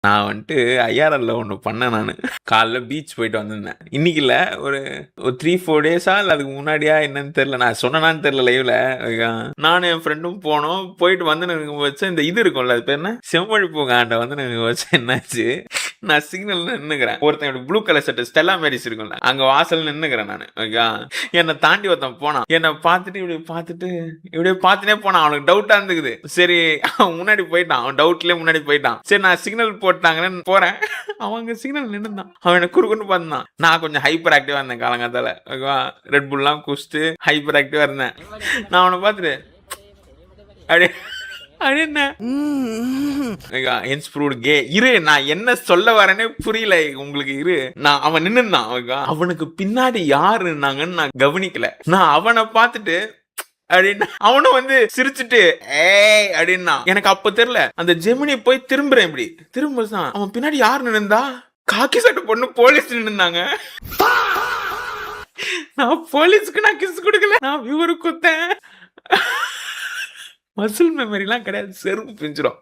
நான் வந்துட்டு ஐஆர்எல்ல ஒண்ணு பண்ணேன் நானு. காலைல பீச் போயிட்டு வந்திருந்தேன். இன்னைக்கு இல்ல. ஒரு ஒரு 3, 4 டேஸா இல்ல அதுக்கு முன்னாடியா என்னன்னு தெரியல. நான் சொன்னேனான்னு தெரியல லைவ்ல. நானும் என் ஃப்ரெண்டும் போனோம். போயிட்டு வந்து எனக்கு வச்ச இந்த இது இருக்கும்ல, அது பேர் என்ன? செம்மொழி பூங்காண்ட வந்து எனக்கு வச்ச என்னாச்சு, நான் சிக்னல்ல நின்னுக்கிறேன். ஒருத்தன் blue colour shirt Stella Maris இருக்கும்ல, அங்க வாசல் நின்னுக்கிறேன் நானு. என்னை தாண்டி ஒருத்தன் போனான். என்னை பார்த்துட்டு இப்படியே பார்த்துட்டே போனான். அவனுக்கு டவுட்டா இருந்துக்குது. சரி, அவன் முன்னாடி போயிட்டான். அவன் டவுட்லயே முன்னாடி போயிட்டான். சரி, நான் சிக்னல் போட்டாங்கன்னு போறேன். அவங்க சிக்னல் நின்னுதான். அவன் என்ன குறுக்குன்னு பார்த்தான். நான் கொஞ்சம் ஹைப்பர் ஆக்டிவா இருந்தேன் காலங்காத்தால. ரெட் புல்லாம் குடிச்சிட்டு ஹைப்பர் ஆக்டிவா இருந்தேன். நான் அவனை பார்த்துட்டு அப்படியே இரு, நான் என்ன சொல்ல வரேனே புரியல உங்களுக்கு. இரு, நான் அவன் நின்னுதான். அவனுக்கு பின்னாடி யாரு இருந்தாங்கன்னு நான் கவனிக்கல. நான் அவனை பார்த்துட்டு அப்படின்னு அவனும் வந்து சிரிச்சுட்டு ஏய் அப்படின்னா. எனக்கு அப்ப தெரியல. அந்த ஜெமினி போய் திரும்புறேன். இப்படி திரும்பதான் அவன் பின்னாடி யார் நின்னுந்தா, காக்கி சட்டை பொண்ணு போலீஸ் நின்னுந்தாங்க. நான் போலீஸ்க்கு நான் கிஸ் கொடுக்கல, நான் வியூவருக்கு குத்தேன். மசில் மெமரிலாம் கிடையாது, செருப்பு பிஞ்சிரும்.